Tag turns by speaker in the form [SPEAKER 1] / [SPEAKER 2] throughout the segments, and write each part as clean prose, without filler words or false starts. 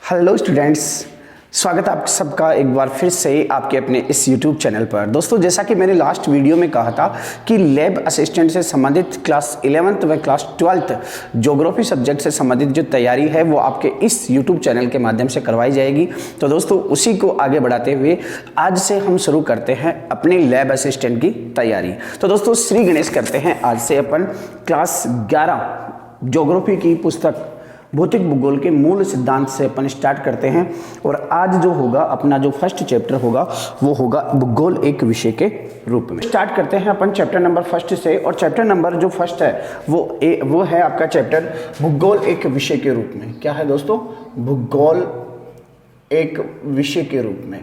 [SPEAKER 1] Hello students, स्वागत है आप सबका एक बार फिर से आपके अपने इस YouTube चैनल पर। दोस्तों, जैसा कि मैंने लास्ट वीडियो में कहा था कि लैब असिस्टेंट से संबंधित क्लास 11th व क्लास 12th ज्योग्राफी सब्जेक्ट से संबंधित जो तैयारी है वो आपके इस YouTube चैनल के माध्यम से करवाई जाएगी। तो दोस्तों, उसी को आगे बढ़ाते हुए आज से हम शुरू करते हैं अपनी लैब असिस्टेंट की तैयारी। तो दोस्तों, श्री गणेश करते हैं आज से अपन क्लास 11 ज्योग्राफी की पुस्तक भौतिक भूगोल के मूल सिद्धांत से अपन स्टार्ट करते हैं। और आज जो होगा अपना जो फर्स्ट चैप्टर होगा वो होगा भूगोल एक विषय के रूप में। स्टार्ट करते हैं अपन चैप्टर नंबर फर्स्ट से। और चैप्टर नंबर जो फर्स्ट है वो है आपका चैप्टर भूगोल एक विषय के रूप में। क्या है दोस्तों? भूगोल एक विषय के रूप में।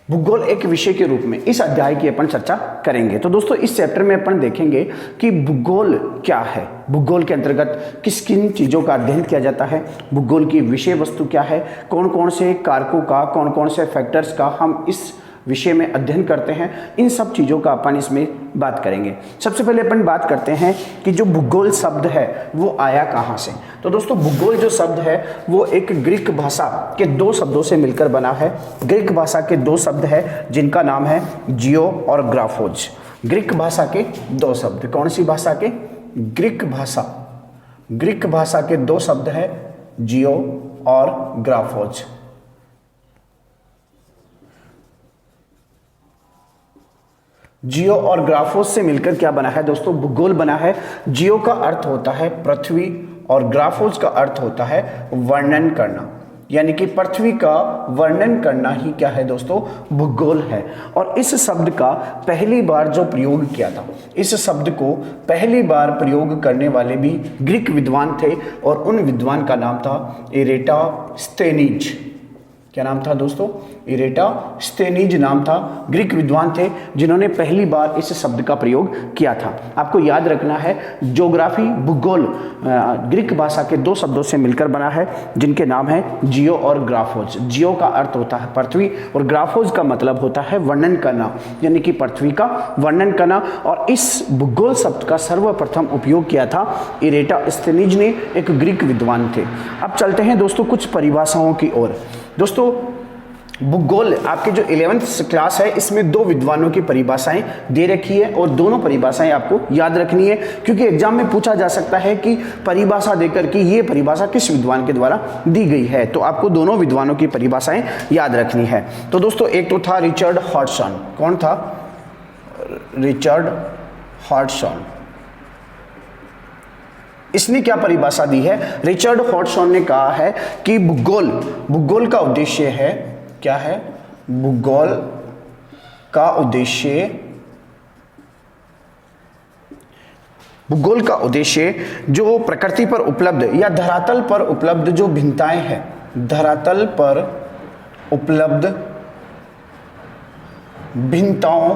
[SPEAKER 1] भूगोल एक विषय के रूप में इस अध्याय की अपन चर्चा करेंगे। तो दोस्तों, इस चैप्टर में अपन देखेंगे कि भूगोल क्या है, भूगोल के अंतर्गत किस किन चीज़ों का अध्ययन किया जाता है, भूगोल की विषय वस्तु क्या है, कौन कौन से कारकों का, कौन कौन से फैक्टर्स का हम इस विषय में अध्ययन करते हैं, इन सब चीज़ों का अपन इसमें बात करेंगे। सबसे पहले अपन बात करते हैं कि जो भूगोल शब्द है वो आया कहाँ से। तो दोस्तों, भूगोल जो शब्द है वो एक ग्रीक भाषा के दो शब्दों से मिलकर बना है। ग्रीक भाषा के दो शब्द है जिनका नाम है जियो और ग्राफोज। ग्रीक भाषा के दो शब्द, कौन सी भाषा के? ग्रीक भाषा के दो शब्द है जियो और ग्राफोज। जियो और ग्राफोज से मिलकर क्या बना है दोस्तों? भूगोल बना है। जियो का अर्थ होता है पृथ्वी और ग्राफोज का अर्थ होता है वर्णन करना, यानी कि पृथ्वी का वर्णन करना ही क्या है दोस्तों? भूगोल है। और इस शब्द का पहली बार जो प्रयोग किया था, इस शब्द को पहली बार प्रयोग करने वाले भी ग्रीक विद्वान थे और उन विद्वान का नाम था इरेटोस्थेनीज। क्या नाम था दोस्तों? इरेटोस्थेनीज नाम था। ग्रीक विद्वान थे जिन्होंने पहली बार इस शब्द का प्रयोग किया था। आपको याद रखना है, ज्योग्राफी भूगोल ग्रीक भाषा के दो शब्दों से मिलकर बना है जिनके नाम है जियो और ग्राफोज। जियो का अर्थ होता है पृथ्वी और ग्राफोज का मतलब होता है वर्णन करना, यानी कि पृथ्वी का वर्णन करना। और इस भूगोल शब्द का सर्वप्रथम उपयोग किया था इरेटोस्थेनीज ने, एक ग्रीक विद्वान थे। अब चलते हैं दोस्तों कुछ परिभाषाओं की ओर। दोस्तों, भूगोल आपके जो 11th क्लास है इसमें दो विद्वानों की परिभाषाएं दे रखी है और दोनों परिभाषाएं आपको याद रखनी है, क्योंकि एग्जाम में पूछा जा सकता है कि परिभाषा देकर कि ये परिभाषा किस विद्वान के द्वारा दी गई है। तो आपको दोनों विद्वानों की परिभाषाएं याद रखनी है। तो दोस्तों, एक तो था रिचर्ड हॉडसन। कौन था? Richard Hodson. इसने क्या परिभाषा दी है? रिचर्ड हॉडसन ने कहा है कि भूगोल का उद्देश्य है, क्या है? भूगोल का उद्देश्य जो प्रकृति पर उपलब्ध या धरातल पर उपलब्ध जो भिन्नताएं हैं, धरातल पर उपलब्ध भिन्नताओं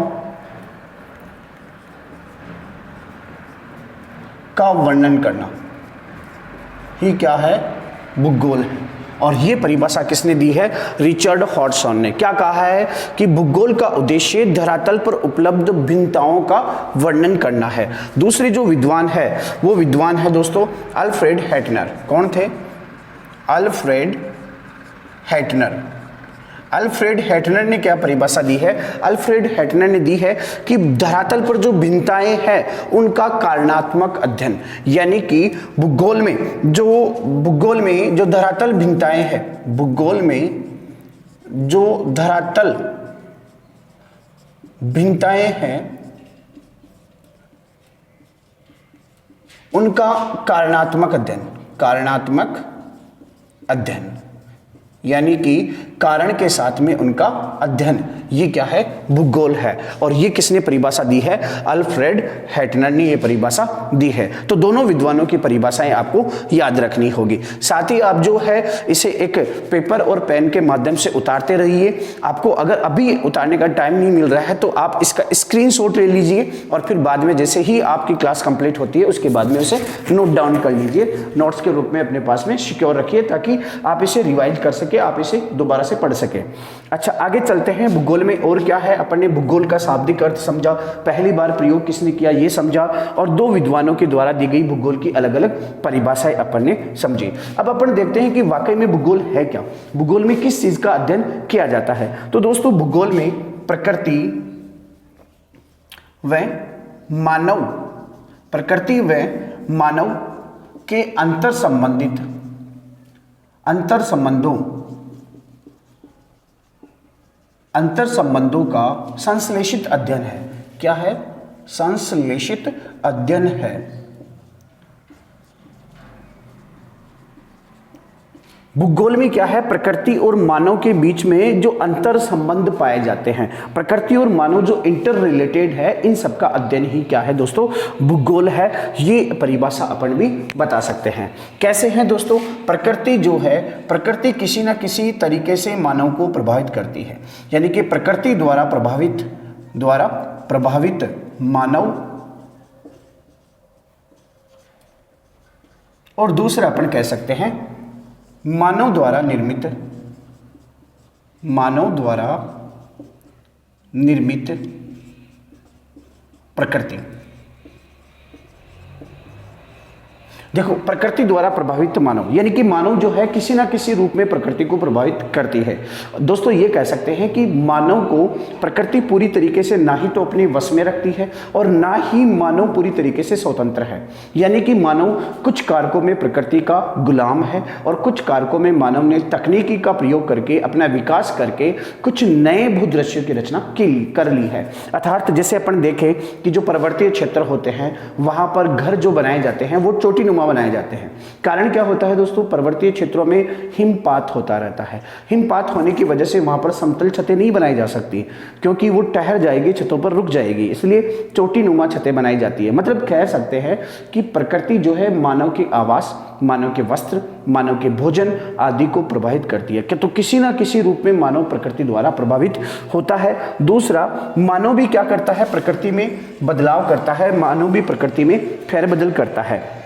[SPEAKER 1] का वर्णन करना ही क्या है? भूगोल है। और ये परिभाषा किसने दी है? रिचर्ड हॉडसन ने। क्या कहा है कि भूगोल का उद्देश्य धरातल पर उपलब्ध भिन्नताओं का वर्णन करना है। दूसरे जो विद्वान है वो विद्वान है दोस्तों अल्फ्रेड हेटनर। कौन थे? अल्फ्रेड हेटनर ने क्या परिभाषा दी है? अल्फ्रेड हेटनर ने दी है कि धरातल पर जो भिन्नताएं हैं उनका कारणात्मक अध्ययन, यानी कि भूगोल में जो धरातल भिन्नताएं हैं, भूगोल में जो धरातल भिन्नताएं हैं उनका कारणात्मक अध्ययन, यानी कि कारण के साथ में उनका अध्ययन, ये क्या है? भूगोल है। और ये किसने परिभाषा दी है? अल्फ्रेड हेटनर ने ये परिभाषा दी है। तो दोनों विद्वानों की परिभाषाएं आपको याद रखनी होगी। साथ ही आप जो है इसे एक पेपर और पेन के माध्यम से उतारते रहिए। आपको अगर अभी उतारने का टाइम नहीं मिल रहा है तो आप इसका स्क्रीनशॉट ले लीजिए और फिर बाद में जैसे ही आपकी क्लास कंप्लीट होती है उसके बाद में उसे नोट डाउन कर लीजिए, नोट्स के रूप में अपने पास में सिक्योर रखिए ताकि आप इसे रिवाइज कर सके, आप इसे दोबारा से पढ़ सके। अच्छा, आगे चलते हैं। भूगोल में और क्या है, अपन ने भूगोल का शाब्दिक अर्थ समझा, पहली बार प्रयोग किसने किया ये समझा, और दो विद्वानों के द्वारा दी गई भूगोल की अलग अलग परिभाषाएं अपन ने समझी। अब अपन देखते हैं कि वाकई में भूगोल है क्या, भूगोल में किस चीज का अध्ययन किया जाता है। तो दोस्तों, भूगोल में प्रकृति व मानव, प्रकृति व मानव के अंतर संबंधों का संश्लेषित अध्ययन है। क्या है? संश्लेषित अध्ययन है। भूगोल में क्या है, प्रकृति और मानव के बीच में जो अंतर संबंध पाए जाते हैं, प्रकृति और मानव जो इंटर रिलेटेड है, इन सब का अध्ययन ही क्या है दोस्तों, भूगोल है। ये परिभाषा अपन भी बता सकते हैं। कैसे है दोस्तों? प्रकृति जो है, प्रकृति किसी न किसी तरीके से मानव को प्रभावित करती है, यानी कि प्रकृति द्वारा प्रभावित मानव, और दूसरा अपन कह सकते हैं मानव द्वारा निर्मित प्रकृति। देखो, प्रकृति द्वारा प्रभावित मानव, यानी कि मानव जो है किसी ना किसी रूप में प्रकृति को प्रभावित करती है। दोस्तों, ये कह सकते हैं कि मानव को प्रकृति पूरी तरीके से ना ही तो अपने वश में रखती है और ना ही मानव पूरी तरीके से स्वतंत्र है, यानी कि मानव कुछ कारकों में प्रकृति का गुलाम है और कुछ कारकों में मानव ने तकनीकी का प्रयोग करके, अपना विकास करके कुछ नए भूदृश्यों की रचना कर ली है। अर्थात जैसे अपन देखें कि जो पर्वतीय क्षेत्र होते हैं वहां पर घर जो बनाए जाते हैं वो चोटी बनाए जाते हैं। कारण क्या होता है दोस्तों? पर्वतीय क्षेत्रों में हिमपात होता रहता है। हिमपात होने की वजह से वहां पर समतल छतें नहीं बनाई जा सकती, क्योंकि वो ठहर जाएगी, छतों पर रुक जाएगी, इसलिए चोटी नुमा छतें बनाई जाती है। मतलब कह सकते हैं कि प्रकृति जो है मानव के आवास, मानव के वस्त्र, मानव के भोजन आदि को प्रभावित करती है। तो किसी ना किसी रूप में मानव प्रकृति द्वारा प्रभावित होता है। दूसरा, मानव भी क्या करता है, प्रकृति में बदलाव करता है, मानव भी प्रकृति में फेरबदल करता है।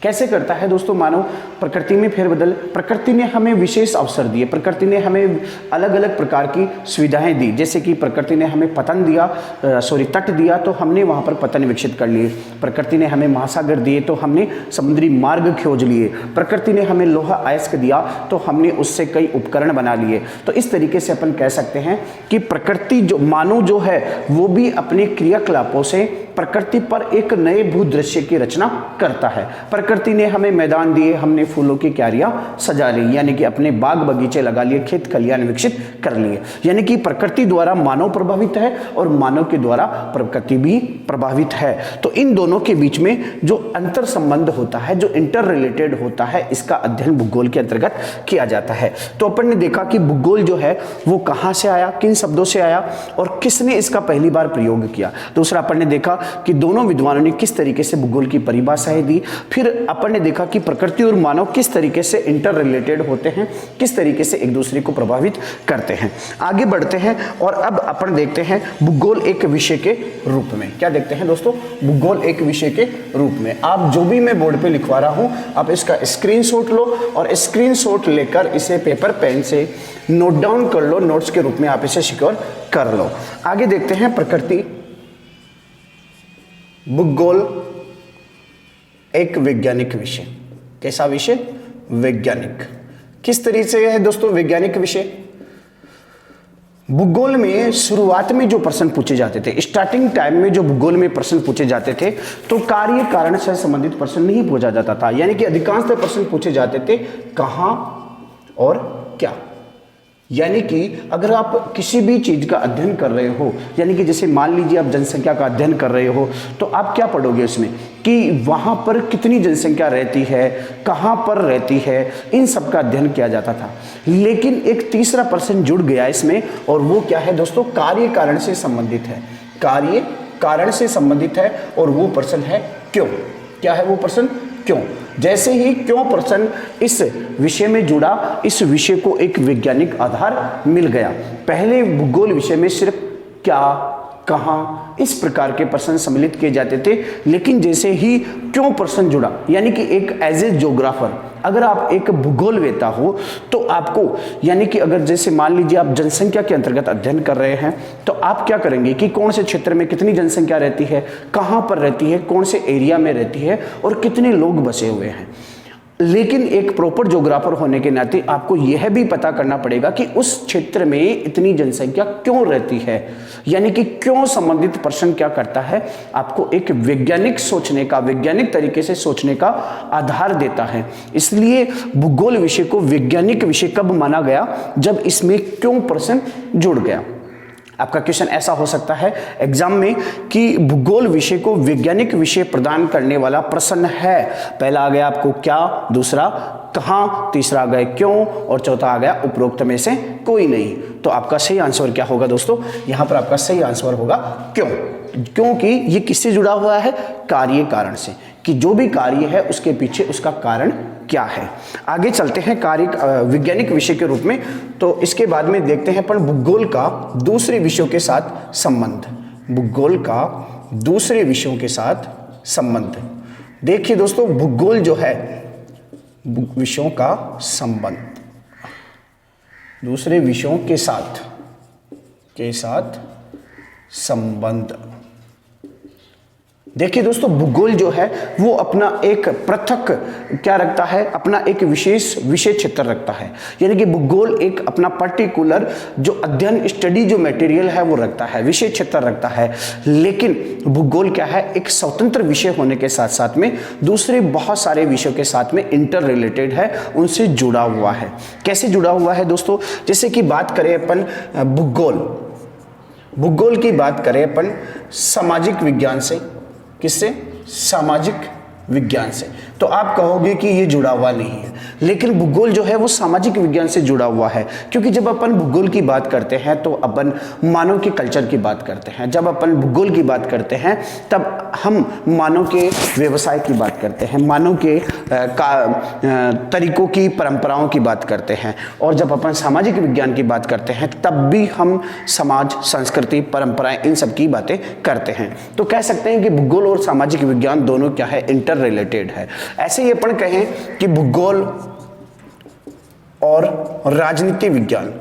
[SPEAKER 1] कैसे करता है दोस्तों मानव प्रकृति में फेरबदल? प्रकृति ने हमें विशेष अवसर दिए, प्रकृति ने हमें अलग अलग प्रकार की सुविधाएं दी। जैसे कि प्रकृति ने हमें तट दिया तो हमने वहां पर पतन विकसित कर लिए। प्रकृति ने हमें महासागर दिए तो हमने समुद्री मार्ग खोज लिए। प्रकृति ने हमें लोहा अयस्क दिया तो हमने उससे कई उपकरण बना लिए। तो इस तरीके से अपन कह सकते हैं कि प्रकृति जो मानव जो है वो भी अपने क्रियाकलापों से प्रकृति पर एक नए भूदृश्य की रचना करता है। प्रकृति ने हमें मैदान दिए, हमने फूलों की क्यारियां सजा ली, यानी कि अपने बाग बगीचे लगा लिए, खेत खलियान विकसित कर लिए। यानी कि प्रकृति द्वारा मानव प्रभावित है और मानव के द्वारा प्रकृति भी प्रभावित है। तो इन दोनों के बीच में जो अंतर संबंध होता है, जो इंटर रिलेटेड होता है, इसका अध्ययन भूगोल के अंतर्गत किया जाता है। तो अपन ने देखा कि भूगोल जो है वो कहां से आया, किन शब्दों से आया और किसने इसका पहली बार प्रयोग किया। दूसरा, अपन ने देखा कि दोनों विद्वानों ने किस तरीके से भूगोल की परिभाषाएं दी। फिर अपन ने देखा कि प्रकृति और मानव किस तरीके से इंटर रिलेटेड होते हैं, किस तरीके से एक दूसरे को प्रभावित करते हैं। आगे बढ़ते हैं और अब अपन देखते हैं भूगोल एक विषय के रूप में। क्या देखते हैं दोस्तों? भूगोल एक विषय के रूप में। आप जो भी मैं बोर्ड पे लिखवा रहा हूं, आप इसका स्क्रीनशॉट लो और स्क्रीनशॉट लेकर इसे पेपर पेन से नोट डाउन कर लो, नोट्स के रूप में आप इसे सिक्योर कर लो। आगे देखते हैं प्रकृति भूगोल एक वैज्ञानिक विषय। कैसा विषय? वैज्ञानिक। किस तरीके से है दोस्तों वैज्ञानिक विषय? भूगोल में शुरुआत में जो प्रश्न पूछे जाते थे, स्टार्टिंग टाइम में जो भूगोल में प्रश्न पूछे जाते थे, तो कार्य कारण से संबंधित प्रश्न नहीं पूछा जाता था। यानी कि अधिकांशतः प्रश्न पूछे जाते थे कहां और क्या। यानी कि अगर आप किसी भी चीज का अध्ययन कर रहे हो, यानी कि जैसे मान लीजिए आप जनसंख्या का अध्ययन कर रहे हो, तो आप क्या पढ़ोगे उसमें कि वहां पर कितनी जनसंख्या रहती है, कहां पर रहती है, इन सब का अध्ययन किया जाता था। लेकिन एक तीसरा प्रश्न जुड़ गया इसमें, और वो क्या है दोस्तों? कार्य कारण से संबंधित है। कार्य कारण से संबंधित है और वो प्रश्न है क्यों। क्या है वो प्रश्न? क्यों। जैसे ही क्यों प्रश्न इस विषय में जुड़ा, इस विषय को एक वैज्ञानिक आधार मिल गया। पहले भूगोल विषय में सिर्फ क्या, कहाँ, इस प्रकार के प्रश्न सम्मिलित किए जाते थे। लेकिन जैसे ही क्यों प्रश्न जुड़ा, यानी कि एक एज ए ज्योग्राफर अगर आप एक भूगोलवेता हो तो आपको, यानी कि अगर जैसे मान लीजिए आप जनसंख्या के अंतर्गत अध्ययन कर रहे हैं तो आप क्या करेंगे कि कौन से क्षेत्र में कितनी जनसंख्या रहती है, कहाँ पर रहती है, कौन से एरिया में रहती है और कितने लोग बसे हुए हैं। लेकिन एक प्रॉपर ज्योग्राफर होने के नाते आपको यह भी पता करना पड़ेगा कि उस क्षेत्र में इतनी जनसंख्या क्यों रहती है, यानी कि क्यों संबंधित प्रश्न क्या करता है, आपको एक वैज्ञानिक सोचने का, वैज्ञानिक तरीके से सोचने का आधार देता है। इसलिए भूगोल विषय को वैज्ञानिक विषय कब माना गया, जब इसमें क्यों प्रश्न जुड़ गया। आपका क्वेश्चन ऐसा हो सकता है एग्जाम में कि भूगोल विषय को वैज्ञानिक विषय प्रदान करने वाला प्रश्न है। पहला आ गया आपको क्या, दूसरा कहाँ, तीसरा आ गया क्यों और चौथा आ गया उपरोक्त में से कोई नहीं। तो आपका सही आंसर क्या होगा दोस्तों, यहां पर आपका सही आंसर होगा क्यों, क्योंकि ये किससे जुड़ा हुआ है, कार्य कारण से, कि जो भी कार्य है उसके पीछे उसका कारण क्या है। आगे चलते हैं कार्य वैज्ञानिक विषय के रूप में। तो इसके बाद में देखते हैं अपन भूगोल का दूसरे विषयों के साथ संबंध, भूगोल का दूसरे विषयों के साथ संबंध। देखिए दोस्तों, भूगोल जो है विषयों का संबंध दूसरे विषयों के साथ संबंध। देखिए दोस्तों, भूगोल जो है वो अपना एक पृथक क्या रखता है, अपना एक विशेष विषय क्षेत्र रखता है। यानी कि भूगोल एक अपना पर्टिकुलर जो अध्ययन स्टडी जो मटेरियल है वो रखता है, विषय क्षेत्र रखता है। लेकिन भूगोल क्या है, एक स्वतंत्र विषय होने के साथ साथ में दूसरे बहुत सारे विषयों के साथ में इंटर रिलेटेड है, उनसे जुड़ा हुआ है। कैसे जुड़ा हुआ है दोस्तों, जैसे कि बात करें अपन भूगोल की बात करें अपन सामाजिक विज्ञान से, किससे, सामाजिक विज्ञान से, तो आप कहोगे कि ये जुड़ा हुआ नहीं है। लेकिन भूगोल जो है वो सामाजिक विज्ञान से जुड़ा हुआ है, क्योंकि जब अपन भूगोल की बात करते हैं तो अपन मानव के कल्चर की बात करते हैं। जब अपन भूगोल की बात करते हैं तब हम मानव के व्यवसाय की बात करते हैं, मानव के तरीकों की, परंपराओं की बात करते हैं। और जब अपन सामाजिक विज्ञान की बात करते हैं तब भी हम समाज, संस्कृति, परंपराएं, इन सब की बातें करते हैं। तो कह सकते हैं कि भूगोल और सामाजिक विज्ञान दोनों क्या है, इंटर रिलेटेड है। ऐसे ही अपन कहें कि भूगोल और राजनीति विज्ञान,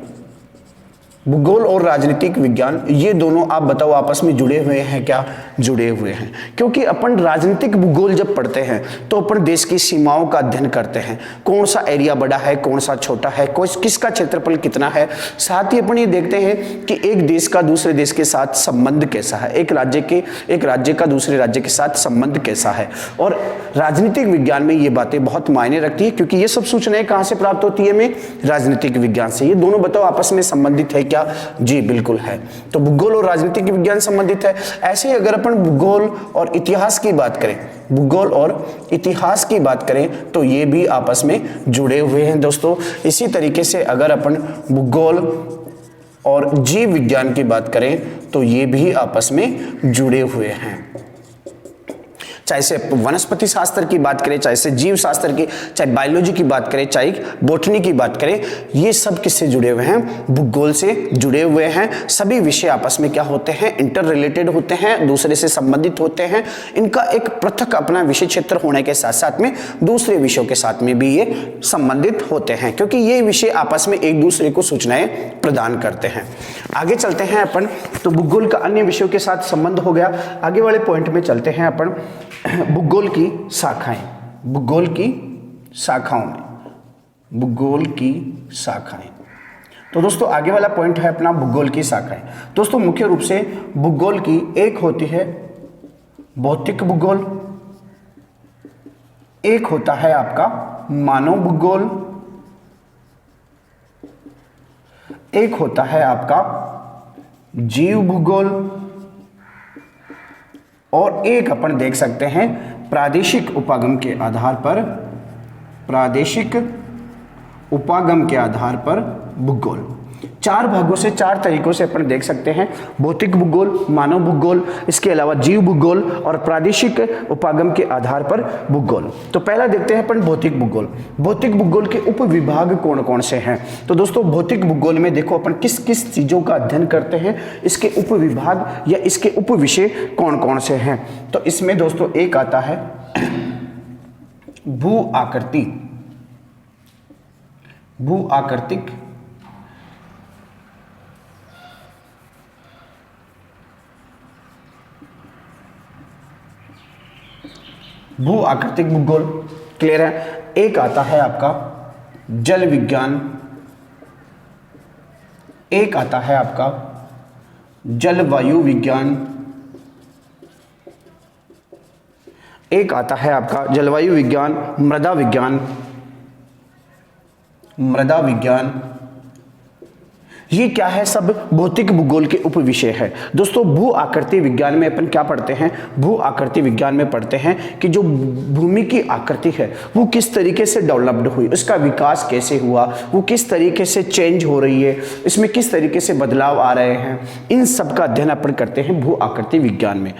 [SPEAKER 1] भूगोल और राजनीतिक विज्ञान, ये दोनों आप बताओ आपस में जुड़े हुए हैं क्या, जुड़े हुए हैं। क्योंकि अपन राजनीतिक भूगोल जब पढ़ते हैं तो अपन देश की सीमाओं का अध्ययन करते हैं, कौन सा एरिया बड़ा है, कौन सा छोटा है, किसका क्षेत्रफल कितना है। साथ ही अपन ये देखते हैं कि एक देश का दूसरे देश के साथ संबंध कैसा है, एक राज्य का दूसरे राज्य के साथ संबंध कैसा है। और राजनीतिक विज्ञान में ये बातें बहुत मायने रखती है, क्योंकि ये सब सूचनाएं कहाँ से प्राप्त होती है, हमें राजनीतिक विज्ञान से। ये दोनों बताओ आपस में संबंधित है क्या, जी बिल्कुल है। तो भूगोल और राजनीतिक विज्ञान संबंधित है। ऐसे ही अगर अपन भूगोल और इतिहास की बात करें, भूगोल और इतिहास की बात करें तो ये भी आपस में जुड़े हुए हैं दोस्तों। इसी तरीके से अगर अपन भूगोल और जीव विज्ञान की बात करें तो ये भी आपस में जुड़े हुए हैं। चाहे से वनस्पति शास्त्र की बात करें, चाहे से जीव शास्त्र की, चाहे बायोलॉजी की बात करें, चाहे बॉटनी की बात करें, ये सब किससे जुड़े हुए हैं, भूगोल से जुड़े हुए हैं। सभी विषय आपस में क्या होते हैं, इंटर रिलेटेड होते हैं, दूसरे से संबंधित होते हैं। इनका एक पृथक अपना विषय क्षेत्र होने के साथ साथ में दूसरे विषयों के साथ में भी ये संबंधित होते हैं, क्योंकि ये विषय आपस में एक दूसरे को सूचनाएं प्रदान करते हैं। आगे चलते हैं अपन, तो भूगोल का अन्य विषयों के साथ संबंध हो गया। आगे वाले पॉइंट में चलते हैं अपन, भूगोल की शाखाएं, भूगोल की शाखाओं में, भूगोल की शाखाएं। तो दोस्तों आगे वाला पॉइंट है अपना भूगोल की शाखाएं। दोस्तों मुख्य रूप से भूगोल की एक होती है भौतिक भूगोल, एक होता है आपका मानव भूगोल, एक होता है आपका जीव भूगोल, और एक अपन देख सकते हैं प्रादेशिक उपागम के आधार पर, प्रादेशिक उपागम के आधार पर भूगोल। चार भागों से, चार तरीकों से अपन देख सकते हैं, भौतिक भूगोल, मानव भूगोल, इसके अलावा जीव भूगोल और प्रादेशिक उपागम के आधार पर भूगोल। तो पहला देखते हैं अपन भौतिक भूगोल। भौतिक भूगोल के उप विभाग कौन कौन से हैं? तो दोस्तों भौतिक भूगोल में देखो अपन किस किस चीजों का अध्ययन करते हैं, इसके उप विभाग या इसके उप विषय कौन कौन से हैं। तो इसमें दोस्तों एक आता है भू आकृति, भू आकृतिक भू आकृतिक भूगोल, क्लियर है। एक आता है आपका जल विज्ञान, एक आता है आपका जलवायु विज्ञान, एक आता है आपका जलवायु विज्ञान, मृदा विज्ञान, मृदा विज्ञान। ये क्या है? सब भौतिक भूगोल के उप विषय है। दोस्तों भू आकृति विज्ञान में अपन क्या पढ़ते हैं? भू आकृति विज्ञान में पढ़ते हैं कि जो भूमि की आकृति है वो किस तरीके से डेवलप्ड हुई, उसका विकास कैसे हुआ, वो किस तरीके से चेंज हो रही है, इसमें किस तरीके से बदलाव आ रहे हैं, इन सब का अध्ययन अपन करते हैं भू आकृति विज्ञान में।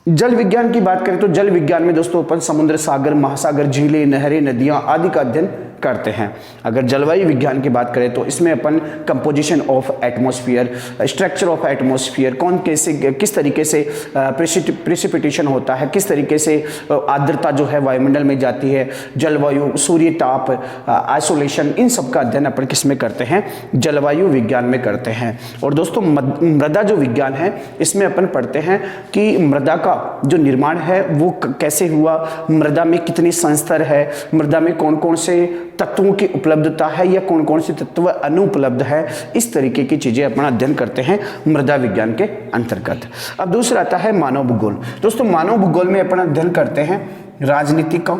[SPEAKER 1] जल विज्ञान की बात करें तो जल विज्ञान में दोस्तों अपन समुद्र, सागर, महासागर, झीलें, नहरें, नदियां आदि का अध्ययन करते हैं। अगर जलवायु विज्ञान की बात करें तो इसमें अपन composition of atmosphere, structure of atmosphere, कौन कैसे किस तरीके से प्रेसिपिटेशन होता है, किस तरीके से आर्द्रता जो है वायुमंडल में जाती है, जलवायु, सूर्य ताप, आइसोलेशन, इन सब का अध्ययन अपन किस में करते हैं? जलवायु विज्ञान में करते हैं। और दोस्तों मृदा जो विज्ञान है इसमें अपन पढ़ते हैं कि मृदा का जो निर्माण है वो कैसे हुआ, मृदा में कितने संस्तर है, मृदा में कौन कौन से तत्वों की उपलब्धता है या कौन कौन से तत्व अनुपलब्ध है, इस तरीके की चीजें अपना अध्ययन करते हैं मृदा विज्ञान के अंतर्गत। अब दूसरा आता है मानव भूगोल। दोस्तों मानव भूगोल में अपना अध्ययन करते हैं राजनीतिक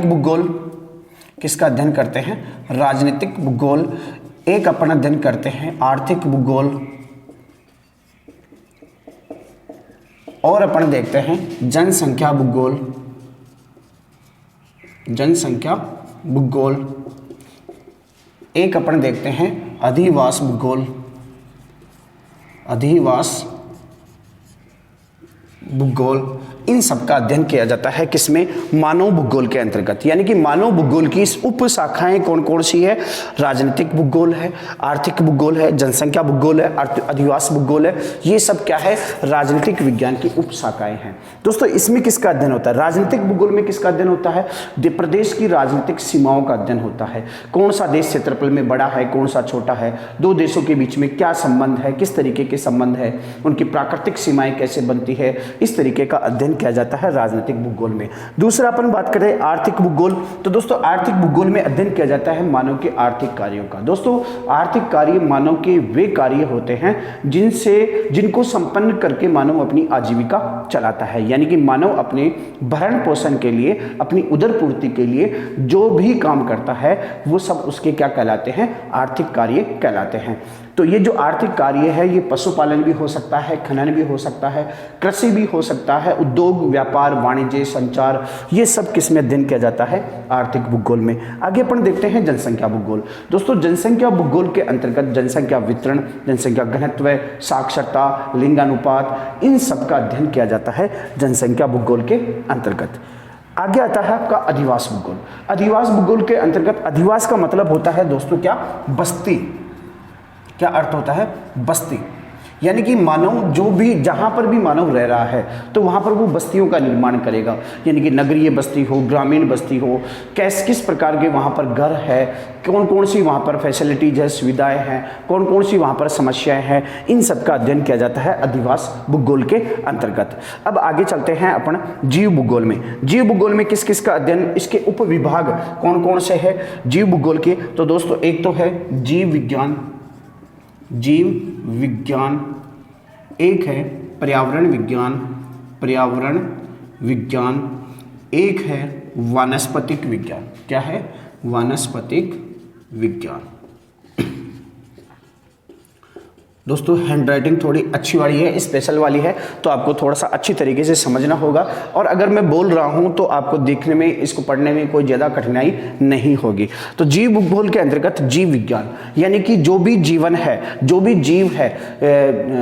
[SPEAKER 1] भूगोल। किसका अध्ययन करते हैं? राजनीतिक भूगोल। एक अपना अध्ययन करते हैं आर्थिक भूगोल, और अपन देखते हैं जनसंख्या भूगोल, जनसंख्या भूगोल। एक अपन देखते हैं अधिवास भूगोल, अधिवास भूगोल। इन सब का अध्ययन किया जाता है किसमें? मानव भूगोल के अंतर्गत। यानी कि मानव भूगोल की इस उप शाखाएं कौन कौन सी है? राजनीतिक भूगोल है, आर्थिक भूगोल है, जनसंख्या भूगोल है, अधिवास भूगोल है। ये सब क्या है? राजनीतिक विज्ञान की उप शाखाएं हैं। दोस्तों इसमें किसका अध्ययन होता है? राजनीतिक भूगोल में किसका अध्ययन होता है? प्रदेश की राजनीतिक सीमाओं का अध्ययन होता है। कौन सा देश क्षेत्रफल में बड़ा है, कौन सा छोटा है, दो देशों के बीच में क्या संबंध है, किस तरीके के संबंध है, उनकी प्राकृतिक सीमाएं कैसे बनती है, इस तरीके का अध्ययन किया जाता है राजनीतिक भूगोल में। दूसरा अपन बात करें आर्थिक भूगोल। तो दोस्तों आर्थिक भूगोल में अध्ययन किया जाता है मानव के आर्थिक कार्यों का। दोस्तों आर्थिक कार्य मानव के वे कार्य होते हैं जिनको संपन्न करके मानव अपनी आजीविका चलाता है। यानी कि मानव अपने भरण पोषण के लिए, अपनी उदर पूर्ति के लिए जो भी काम करता है वो सब उसके क्या कहलाते हैं? आर्थिक कार्य कहलाते हैं। तो ये जो आर्थिक कार्य है ये पशुपालन भी हो सकता है, खनन भी हो सकता है, कृषि भी हो सकता है, उद्योग, व्यापार, वाणिज्य, संचार, ये सब किस में अध्ययन किया जाता है? आर्थिक भूगोल में। आगे अपन देखते हैं जनसंख्या भूगोल। दोस्तों जनसंख्या भूगोल के अंतर्गत जनसंख्या वितरण, जनसंख्या घनत्व, साक्षरता, लिंगानुपात, इन सब का अध्ययन किया जाता है जनसंख्या भूगोल के अंतर्गत। आगे आता है आपका अधिवास भूगोल। अधिवास भूगोल के अंतर्गत, अधिवास का मतलब होता है दोस्तों क्या? बस्ती। क्या अर्थ होता है? बस्ती। यानी कि मानव जो भी, जहाँ पर भी मानव रह रहा है तो वहाँ पर वो बस्तियों का निर्माण करेगा। यानी कि नगरीय बस्ती हो, ग्रामीण बस्ती हो, किस प्रकार के वहाँ पर घर है, कौन कौन सी वहाँ पर फैसिलिटीज है, सुविधाएं हैं, कौन कौन सी वहाँ पर समस्याएं हैं, इन सब का अध्ययन किया जाता है अधिवास भूगोल के अंतर्गत। अब आगे चलते हैं अपन जीव भूगोल में। जीव भूगोल में किस किस का अध्ययन, इसके उप विभाग कौन कौन से है जीव भूगोल के? तो दोस्तों एक तो है जीव विज्ञान, जीव विज्ञान। एक है पर्यावरण विज्ञान, पर्यावरण विज्ञान। एक है वानस्पतिक विज्ञान। क्या है? वानस्पतिक विज्ञान। दोस्तों हैंड राइटिंग थोड़ी अच्छी वाली है, स्पेशल वाली है, तो आपको थोड़ा सा अच्छी तरीके से समझना होगा। और अगर मैं बोल रहा हूं तो आपको देखने में, इसको पढ़ने में कोई ज़्यादा कठिनाई नहीं होगी। तो जीव भूगोल के अंतर्गत जीव विज्ञान यानी कि जो भी जीवन है, जो भी जीव है,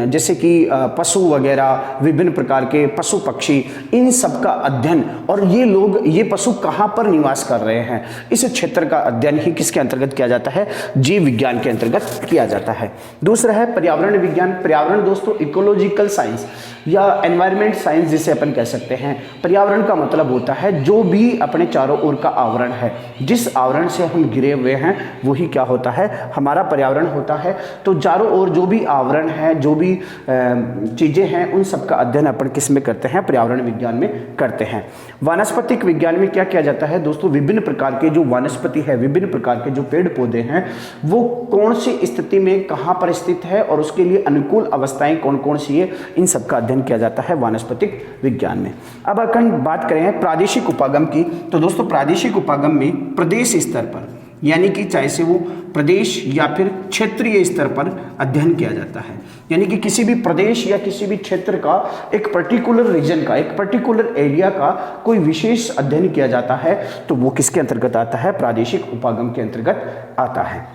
[SPEAKER 1] जैसे कि पशु वगैरह, विभिन्न प्रकार के पशु पक्षी, इन सब का अध्ययन, और ये लोग, ये पशु कहाँ पर निवास कर रहे हैं, इस क्षेत्र का अध्ययन ही किसके अंतर्गत किया जाता है? जीव विज्ञान के अंतर्गत किया जाता है। दूसरा है पर्यावरण विज्ञान। पर्यावरण दोस्तों इकोलॉजिकल साइंस या एनवायरमेंट साइंस जिसे अपन कह सकते हैं। पर्यावरण का मतलब होता है जो भी अपने चारों ओर का आवरण है, जिस आवरण से हम घिरे हुए हैं, वही क्या होता है? हमारा पर्यावरण होता है। तो चारों ओर जो भी आवरण है, जो भी चीज़ें हैं, उन सब का अध्ययन अपन किस में करते हैं? पर्यावरण विज्ञान में करते हैं। वानस्पतिक विज्ञान में क्या किया जाता है दोस्तों? विभिन्न प्रकार के जो वनस्पति है, विभिन्न प्रकार के जो पेड़ पौधे हैं, वो कौन सी स्थिति में कहाँ पर स्थित है और उसके लिए अनुकूल अवस्थाएं कौन कौन सी है, इन सब का अध्ययन किया जाता है वानस्पतिक विज्ञान में। अब अगर बात करें प्रादेशिक उपागम की, तो दोस्तों प्रादेशिक उपागम में प्रदेश स्तर पर, यानी कि चाहे से वो प्रदेश या फिर क्षेत्रीय स्तर पर अध्ययन किया जाता है। यानी कि किसी भी प्रदेश या किसी भी क्षेत्र का, एक पर्टिकुलर रीजन का, एक पर्टिकुलर एरिया का कोई विशेष अध्ययन किया जाता है, तो वो किसके अंतर्गत आता है? प्रादेशिक उपागम के अंतर्गत आता है।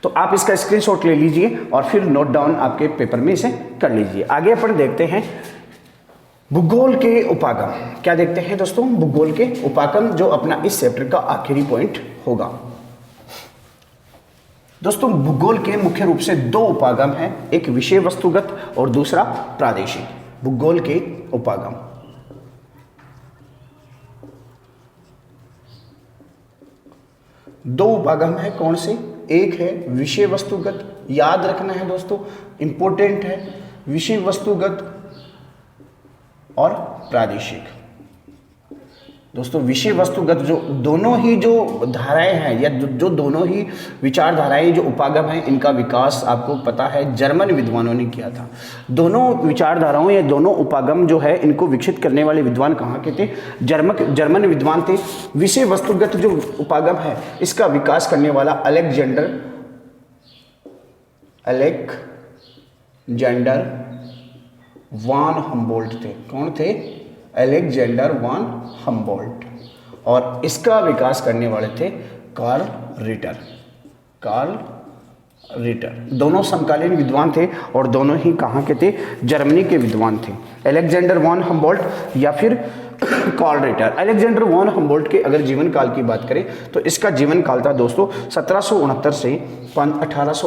[SPEAKER 1] तो आप इसका स्क्रीनशॉट ले लीजिए और फिर नोट डाउन आपके पेपर में इसे कर लीजिए। आगे अपन देखते हैं भूगोल के उपागम। क्या देखते हैं दोस्तों? भूगोल के उपागम, जो अपना इस चैप्टर का आखिरी पॉइंट होगा। दोस्तों भूगोल के मुख्य रूप से दो उपागम हैं, एक विषय वस्तुगत और दूसरा प्रादेशिक। भूगोल के उपागम दो उपागम है, कौन से? एक है विषय वस्तुगत, याद रखना है दोस्तों, इंपॉर्टेंट है, विषय वस्तुगत और प्रादेशिक। दोस्तों विषय वस्तुगत जो दोनों ही जो धाराएं हैं, या जो दोनों ही विचारधाराएं जो उपागम हैं, इनका विकास आपको पता है जर्मन विद्वानों ने किया था। दोनों विचारधाराओं या दोनों उपागम जो है, इनको विकसित करने वाले विद्वान कहाँ के थे? जर्मन विद्वान थे। विषय वस्तुगत जो उपागम है, इसका विकास करने वाला अलेक्जेंडर वान हम्बोल्ट थे। कौन थे? अलेक्जेंडर वान हम्बोल्ट। और इसका विकास करने वाले थे कार्ल रिटर। दोनों समकालीन विद्वान थे और दोनों ही कहाँ के थे? जर्मनी के विद्वान थे, अलेक्जेंडर वान हम्बोल्ट या फिर कार्ल रिटर। अलेक्जेंडर वान हम्बोल्ट के अगर जीवन काल की बात करें तो इसका जीवन काल था दोस्तों 1769 से 1859,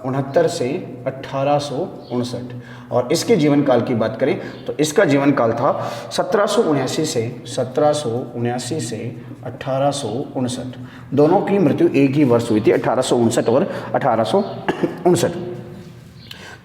[SPEAKER 1] 1769 से 1859। और इसके जीवन काल की बात करें तो इसका जीवन काल था 1779 से 1859। दोनों की मृत्यु एक ही वर्ष हुई थी, 1859 और 1859।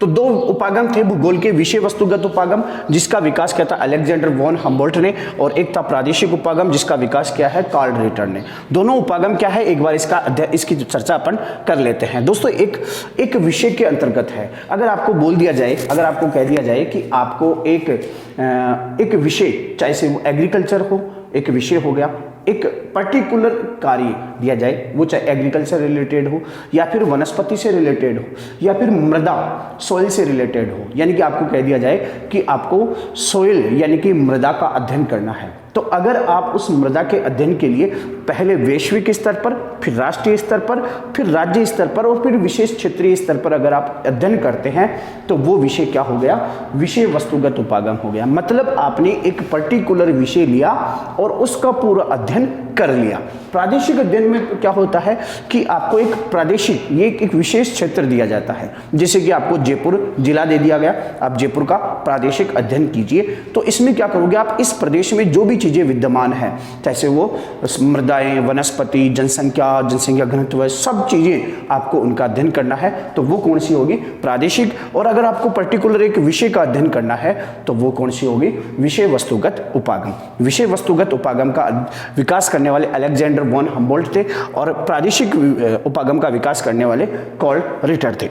[SPEAKER 1] तो दो उपागम थे भूगोल के, विषय वस्तुगत उपागम जिसका विकास किया था अलेक्जेंडर वॉन हम्बोल्ट ने, और एक था प्रादेशिक उपागम जिसका विकास किया है कार्ल रिटर ने। दोनों उपागम क्या है, एक बार इसकी चर्चा अपन कर लेते हैं। दोस्तों एक विषय के अंतर्गत है। अगर आपको बोल दिया जाए, अगर आपको कह दिया जाए कि आपको एक विषय, चाहे से वो एग्रीकल्चर हो, एक विषय हो गया, एक पर्टिकुलर कार्य दिया जाए, वो चाहे एग्रीकल्चर रिलेटेड हो या फिर वनस्पति से रिलेटेड हो या फिर मृदा सॉइल से रिलेटेड हो, यानी कि आपको कह दिया जाए कि आपको सॉइल यानी कि मृदा का अध्ययन करना है, तो अगर आप उस मृदा के अध्ययन के लिए पहले वैश्विक स्तर पर, फिर राष्ट्रीय स्तर पर, फिर राज्य स्तर पर और फिर विशेष क्षेत्रीय स्तर पर अगर आप अध्ययन करते हैं तो वो विषय क्या हो गया, विषय वस्तुगत उपागम हो गया। मतलब आपने एक पर्टिकुलर विषय लिया और उसका पूरा अध्ययन कर लिया। प्रादेशिक अध्ययन में क्या होता है कि आपको एक प्रादेशिक, ये एक विशेष क्षेत्र दिया जाता है, जैसे कि आपको जयपुर जिला दे दिया गया, आप जयपुर का प्रादेशिक अध्ययन कीजिए। तो इसमें क्या करोगे आप, इस प्रदेश में जो भी चीजें विद्यमान है, जैसे वो मृदाएं, वनस्पति, जनसंख्या घनत्व, सब चीजें आपको उनका अध्ययन करना है, तो वो कौन सी होगी, प्रादेशिक। और अगर आपको पर्टिकुलर एक विषय का अध्ययन करना है तो वो कौन सी होगी, विषय वस्तुगत उपागम। विषय वस्तुगत उपागम का विकास करने वाले अलेक्जेंडर वॉन हम्बोल्ट थे और प्रादेशिक उपागम का विकास करने वाले कार्ल रिटर थे।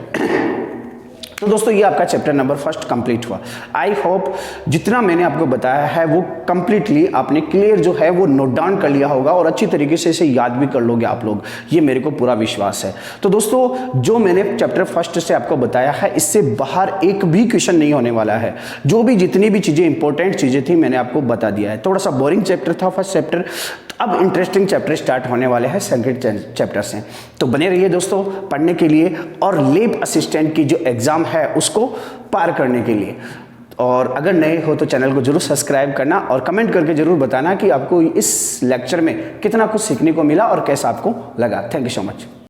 [SPEAKER 1] तो दोस्तों ये आपका चैप्टर नंबर फर्स्ट कंप्लीट हुआ। आई होप जितना मैंने आपको बताया है वो कंप्लीटली आपने क्लियर जो है वो नोट डाउन कर लिया होगा और अच्छी तरीके से इसे याद भी कर लोगे आप लोग, ये मेरे को पूरा विश्वास है। तो दोस्तों जो मैंने चैप्टर फर्स्ट से आपको बताया है इससे बाहर एक भी क्वेश्चन नहीं होने वाला है। जो भी जितनी भी चीज़ें इंपॉर्टेंट चीज़ें थी मैंने आपको बता दिया है। थोड़ा सा बोरिंग चैप्टर था फर्स्ट चैप्टर, अब इंटरेस्टिंग चैप्टर स्टार्ट होने वाले हैं सेकंड चैप्टर से। तो बने रहिए दोस्तों पढ़ने के लिए और लैब असिस्टेंट की जो एग्ज़ाम है उसको पार करने के लिए। और अगर नए हो तो चैनल को जरूर सब्सक्राइब करना और कमेंट करके जरूर बताना कि आपको इस लेक्चर में कितना कुछ सीखने को मिला और कैसा आपको लगा। Thank you so much.